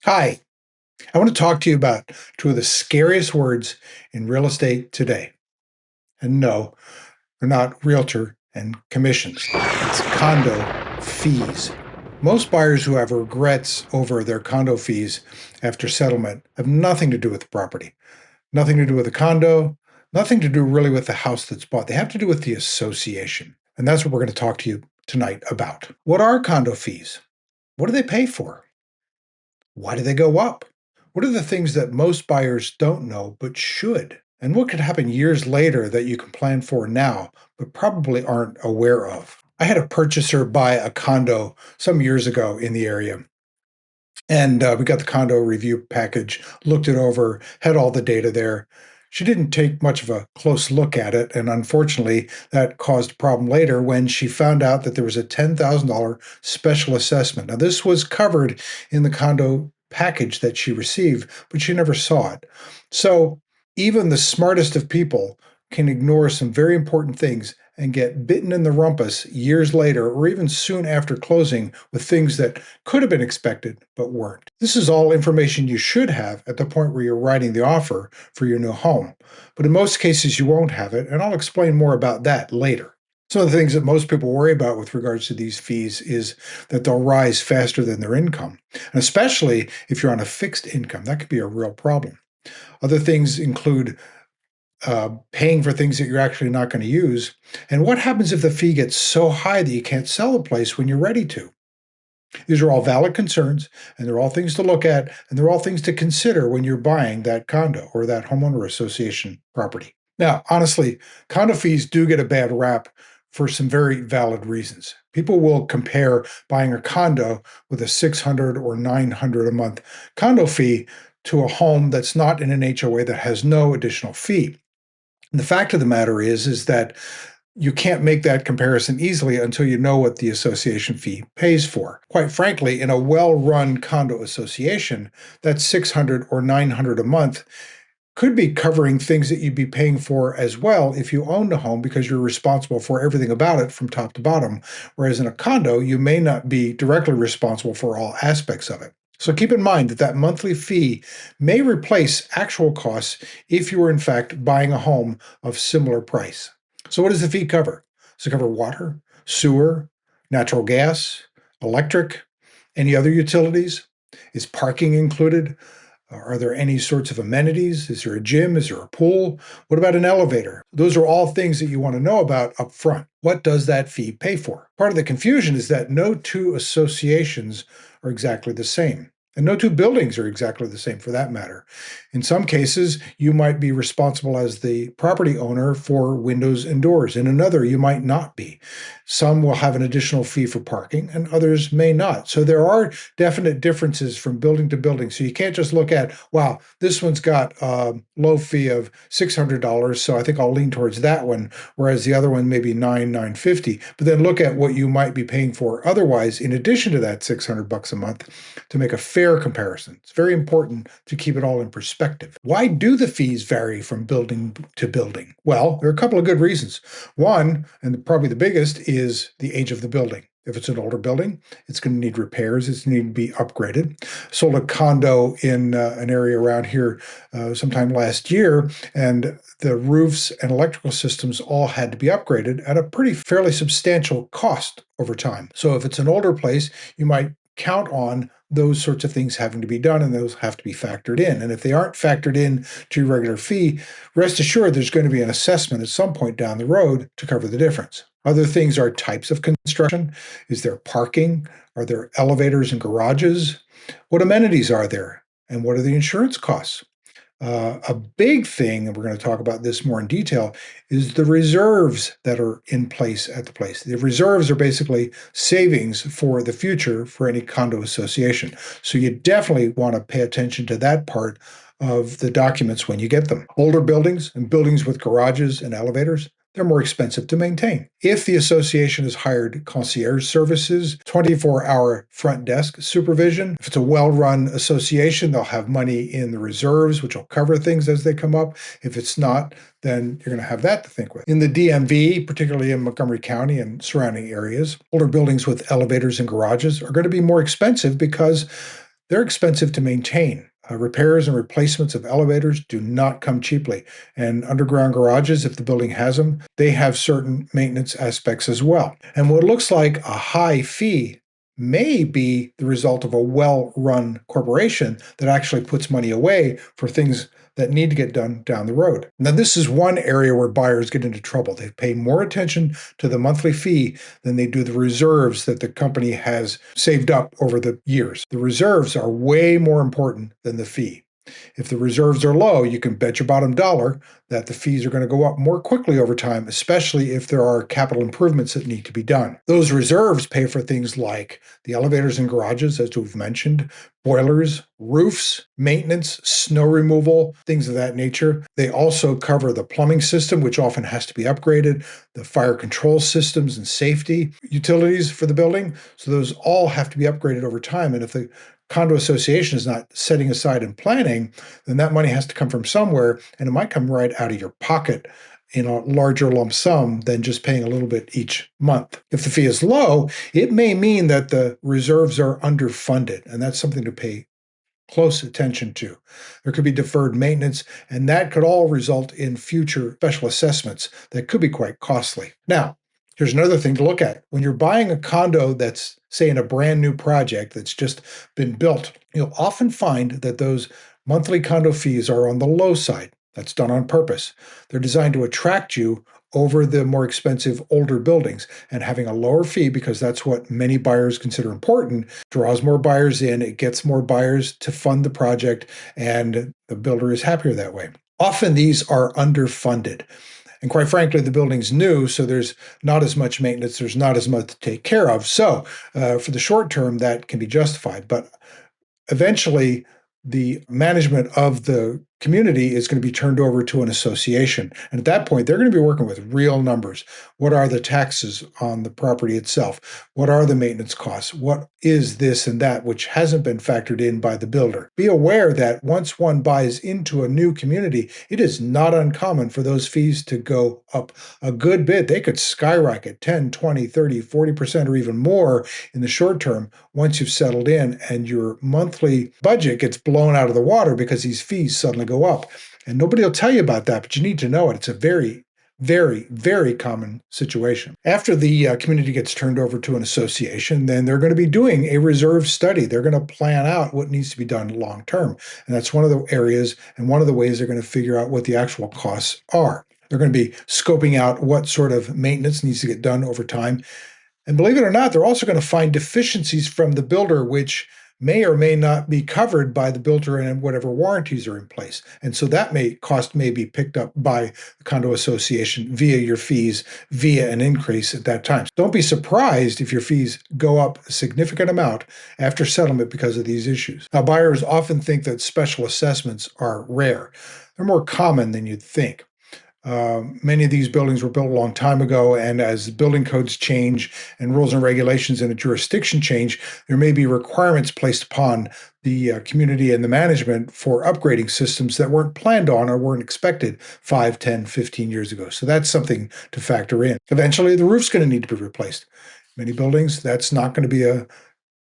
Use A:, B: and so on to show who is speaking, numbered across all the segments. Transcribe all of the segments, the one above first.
A: Hi, I want to talk to you about two of the scariest words in real estate today. And no, they're not realtor and commissions. It's condo fees. Most buyers who have regrets over their condo fees after settlement have nothing to do with the property, nothing to do with the condo, nothing to do really with the house that's bought. They have to do with the association. And that's what we're going to talk to you tonight about. What are condo fees? What do they pay for? Why do they go up? What are the things that most buyers don't know but should? And what could happen years later that you can plan for now but probably aren't aware of? I had a purchaser buy a condo some years ago in the area. And we got the condo review package, looked it over, had all the data there. She didn't take much of a close look at it. And unfortunately, that caused a problem later when she found out that there was a $10,000 special assessment. Now, this was covered in the condo package that she received, but she never saw it. So even the smartest of people can ignore some very important things and get bitten in the rumpus years later or even soon after closing with things that could have been expected but weren't. This is all information you should have at the point where you're writing the offer for your new home. But in most cases, you won't have it, and I'll explain more about that later. Some of the things that most people worry about with regards to these fees is that they'll rise faster than their income, and especially if you're on a fixed income. That could be a real problem. Other things include paying for things that you're actually not going to use. And what happens if the fee gets so high that you can't sell the place when you're ready to? These are all valid concerns, and they're all things to look at, and they're all things to consider when you're buying that condo or that homeowner association property. Now, honestly, condo fees do get a bad rap for some very valid reasons. People will compare buying a condo with a 600 or 900 a month condo fee to a home that's not in an HOA that has no additional fee. And the fact of the matter is that you can't make that comparison easily until you know what the association fee pays for. Quite frankly, in a well-run condo association, that 600 or 900 a month could be covering things that you'd be paying for as well if you owned a home because you're responsible for everything about it from top to bottom. Whereas in a condo, you may not be directly responsible for all aspects of it. So keep in mind that that monthly fee may replace actual costs if you were in fact buying a home of similar price. So what does the fee cover? Does it cover water, sewer, natural gas, electric, any other utilities? Is parking included? Are there any sorts of amenities? Is there a gym? Is there a pool? What about an elevator? Those are all things that you want to know about up front. What does that fee pay for? Part of the confusion is that no two associations are exactly the same. And no two buildings are exactly the same for that matter. In some cases, you might be responsible as the property owner for windows and doors. In another, you might not be. Some will have an additional fee for parking and others may not. So there are definite differences from building to building. So you can't just look at, wow, this one's got a low fee of $600, so I think I'll lean towards that one, whereas the other one may be $950. But then look at what you might be paying for otherwise, in addition to that $600 a month, to make a fair comparison. It's very important to keep it all in perspective. Why do the fees vary from building to building? Well, there are a couple of good reasons. One, and probably the biggest, is the age of the building. If it's an older building, it's going to need repairs. It's going to need to be upgraded. Sold a condo in an area around here sometime last year, and the roofs and electrical systems all had to be upgraded at a pretty fairly substantial cost over time. So if it's an older place, you might count on those sorts of things having to be done, and those have to be factored in. And if they aren't factored in to your regular fee, rest assured there's going to be an assessment at some point down the road to cover the difference. Other things are types of construction. Is there parking? Are there elevators and garages? What amenities are there? And what are the insurance costs? A big thing, and we're going to talk about this more in detail, is the reserves that are in place at the place. The reserves are basically savings for the future for any condo association. So you definitely want to pay attention to that part of the documents when you get them. Older buildings and buildings with garages and elevators, they're more expensive to maintain. If the association has hired concierge services, 24-hour front desk supervision, if it's a well-run association, they'll have money in the reserves, which will cover things as they come up. If it's not, then you're going to have that to think with. In the DMV, particularly in Montgomery County and surrounding areas, older buildings with elevators and garages are going to be more expensive because They're expensive to maintain. Repairs and replacements of elevators do not come cheaply. And underground garages, if the building has them, they have certain maintenance aspects as well. And what looks like a high fee may be the result of a well run corporation that actually puts money away for things that need to get done down the road. Now, this is one area where buyers get into trouble. They pay more attention to the monthly fee than they do the reserves that the company has saved up over the years. The reserves are way more important than the fee. If the reserves are low, you can bet your bottom dollar that the fees are going to go up more quickly over time, especially if there are capital improvements that need to be done. Those reserves pay for things like the elevators and garages, as we've mentioned, boilers, roofs, maintenance, snow removal, things of that nature. They also cover the plumbing system, which often has to be upgraded, the fire control systems and safety utilities for the building. So those all have to be upgraded over time. And if the condo association is not setting aside and planning, then that money has to come from somewhere, and it might come right out of your pocket in a larger lump sum than just paying a little bit each month. If the fee is low, it may mean that the reserves are underfunded, and that's something to pay close attention to. There could be deferred maintenance, and that could all result in future special assessments that could be quite costly. Now, here's another thing to look at. When you're buying a condo that's, say, in a brand new project that's just been built, you'll often find that those monthly condo fees are on the low side. That's done on purpose. They're designed to attract you over the more expensive older buildings, and having a lower fee, because that's what many buyers consider important, draws more buyers in, it gets more buyers to fund the project, and the builder is happier that way. Often these are underfunded. And quite frankly, the building's new, so there's not as much maintenance, there's not as much to take care of. So for the short term, that can be justified. But eventually, the management of the community is going to be turned over to an association. And at that point, they're going to be working with real numbers. What are the taxes on the property itself? What are the maintenance costs? What is this and that, which hasn't been factored in by the builder? Be aware that once one buys into a new community, it is not uncommon for those fees to go up a good bit. They could skyrocket 10, 20, 30, 40%, or even more in the short term once you've settled in and your monthly budget gets blown out of the water because these fees suddenly go up. And nobody will tell you about that, but you need to know it. It's a very, very, very common situation. After the community gets turned over to an association, then they're going to be doing a reserve study. They're going to plan out what needs to be done long term. And that's one of the areas and one of the ways they're going to figure out what the actual costs are. They're going to be scoping out what sort of maintenance needs to get done over time. And believe it or not, they're also going to find deficiencies from the builder, which may or may not be covered by the builder and whatever warranties are in place. And so that cost may be picked up by the condo association via your fees, via an increase at that time. So don't be surprised if your fees go up a significant amount after settlement because of these issues. Now, buyers often think that special assessments are rare. They're more common than you'd think. Many of these buildings were built a long time ago, and as building codes change and rules and regulations in a jurisdiction change, there may be requirements placed upon the community and the management for upgrading systems that weren't planned on or weren't expected 5, 10, 15 years ago. So that's something to factor in. Eventually, the roof's going to need to be replaced. Many buildings, that's not going to be a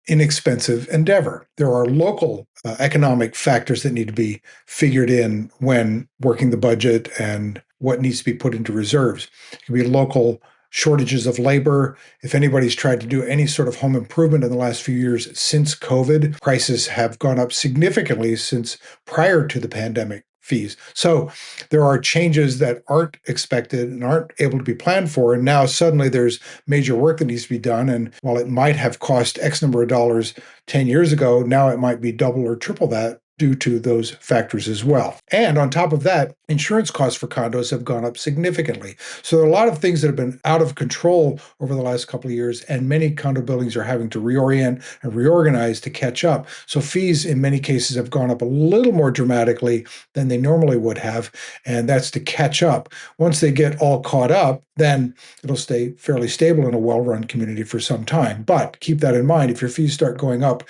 A: inexpensive endeavor. There are local economic factors that need to be figured in when working the budget and what needs to be put into reserves. It can be local shortages of labor. If anybody's tried to do any sort of home improvement in the last few years since COVID, prices have gone up significantly since prior to the pandemic fees. So there are changes that aren't expected and aren't able to be planned for. And now suddenly there's major work that needs to be done. And while it might have cost X number of dollars 10 years ago, now it might be double or triple that due to those factors as well. And on top of that, insurance costs for condos have gone up significantly. So there are a lot of things that have been out of control over the last couple of years, and many condo buildings are having to reorient and reorganize to catch up. So fees in many cases have gone up a little more dramatically than they normally would have, and that's to catch up. Once they get all caught up, then it'll stay fairly stable in a well-run community for some time. But keep that in mind, if your fees start going up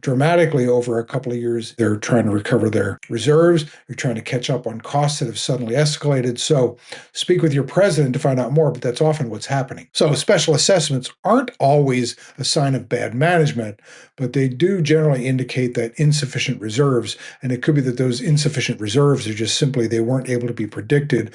A: dramatically over a couple of years. They're trying to recover their reserves. They're trying to catch up on costs that have suddenly escalated. So speak with your president to find out more, but that's often what's happening. So special assessments aren't always a sign of bad management, but they do generally indicate that insufficient reserves, and it could be that those insufficient reserves are just simply they weren't able to be predicted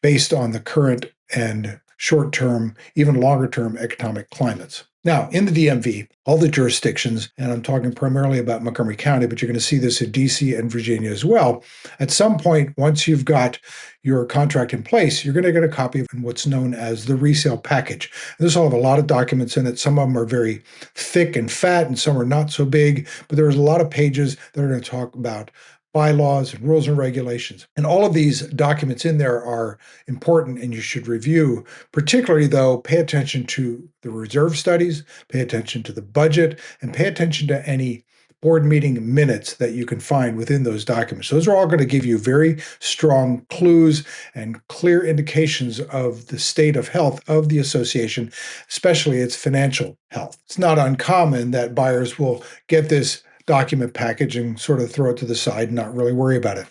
A: based on the current and short-term, even longer-term economic climates. Now, in the DMV, all the jurisdictions, and I'm talking primarily about Montgomery County, but you're going to see this in DC and Virginia as well. At some point, once you've got your contract in place, you're going to get a copy of what's known as the resale package. This will have a lot of documents in it. Some of them are very thick and fat, and some are not so big, but there's a lot of pages that are going to talk about bylaws and rules and regulations. And all of these documents in there are important and you should review. Particularly, though, pay attention to the reserve studies, pay attention to the budget, and pay attention to any board meeting minutes that you can find within those documents. Those are all going to give you very strong clues and clear indications of the state of health of the association, especially its financial health. It's not uncommon that buyers will get this document package and sort of throw it to the side and not really worry about it.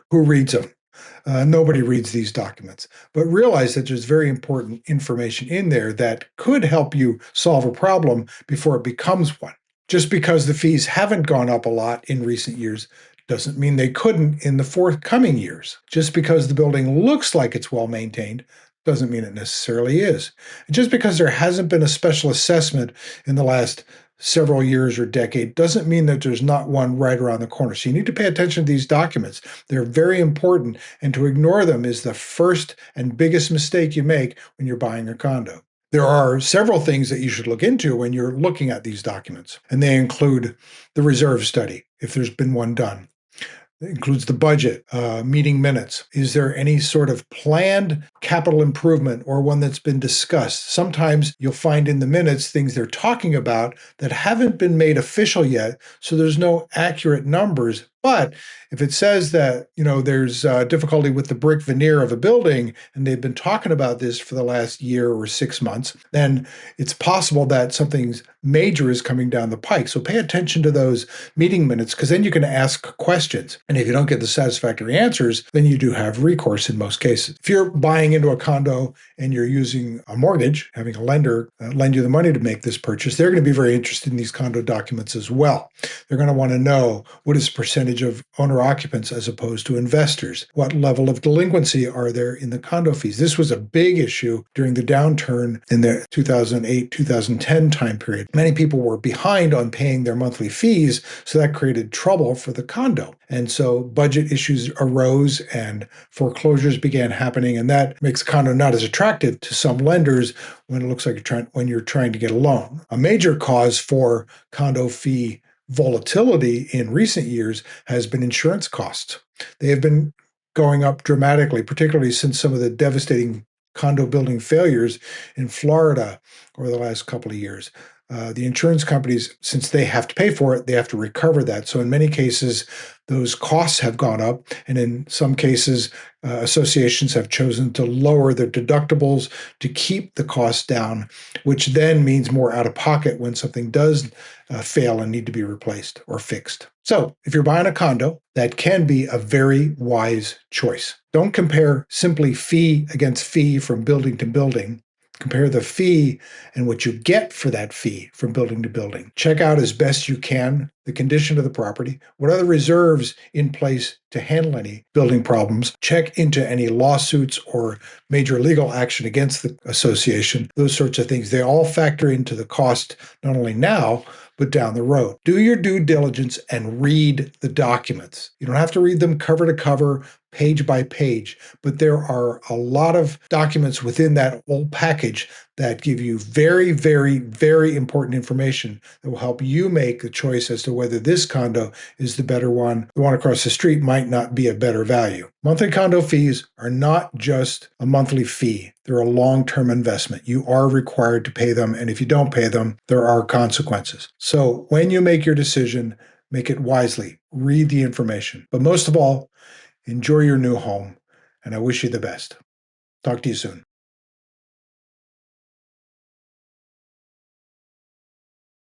A: Who reads them? Nobody reads these documents, but realize that there's very important information in there that could help you solve a problem before it becomes one. Just because the fees haven't gone up a lot in recent years doesn't mean they couldn't in the forthcoming years. Just because the building looks like it's well maintained doesn't mean it necessarily is. And just because there hasn't been a special assessment in the last several years or decade doesn't mean that there's not one right around the corner. So you need to pay attention to these documents. They're very important, and to ignore them is the first and biggest mistake you make when you're buying a condo. There are several things that you should look into when you're looking at these documents, and they include the reserve study, if there's been one done. It includes the budget, meeting minutes. Is there any sort of planned capital improvement or one that's been discussed? Sometimes you'll find in the minutes things they're talking about that haven't been made official yet, so there's no accurate numbers. But if it says that, there's difficulty with the brick veneer of a building, and they've been talking about this for the last year or 6 months, then it's possible that something major is coming down the pike. So pay attention to those meeting minutes, because then you can ask questions. And if you don't get the satisfactory answers, then you do have recourse in most cases. If you're buying into a condo and you're using a mortgage, having a lender lend you the money to make this purchase, they're going to be very interested in these condo documents as well. They're going to want to know what is the percentage of owner occupants as opposed to investors. What level of delinquency are there in the condo fees? This was a big issue during the downturn in the 2008-2010 time period. Many people were behind on paying their monthly fees, so that created trouble for the condo. And so budget issues arose and foreclosures began happening, and that makes condo not as attractive to some lenders when it looks like you're trying to get a loan. A major cause for condo fee volatility in recent years has been insurance costs. They have been going up dramatically, particularly since some of the devastating condo building failures in Florida over the last couple of years. The insurance companies, since they have to pay for it, they have to recover that. So in many cases, those costs have gone up. And in some cases, associations have chosen to lower their deductibles to keep the costs down, which then means more out of pocket when something does fail and need to be replaced or fixed. So if you're buying a condo, that can be a very wise choice. Don't compare simply fee against fee from building to building. Compare the fee and what you get for that fee from building to building. Check out as best you can the condition of the property. What are the reserves in place to handle any building problems? Check into any lawsuits or major legal action against the association. Those sorts of things. They all factor into the cost, not only now, but down the road. Do your due diligence and read the documents. You don't have to read them cover to cover, page by page, but there are a lot of documents within that whole package that give you very, very, very important information that will help you make the choice as to whether this condo is the better one. The one across the street might not be a better value. Monthly condo fees are not just a monthly fee. They're a long-term investment. You are required to pay them, and if you don't pay them, there are consequences. So when you make your decision, make it wisely. Read the information. But most of all, enjoy your new home, and I wish you the best. Talk to you soon.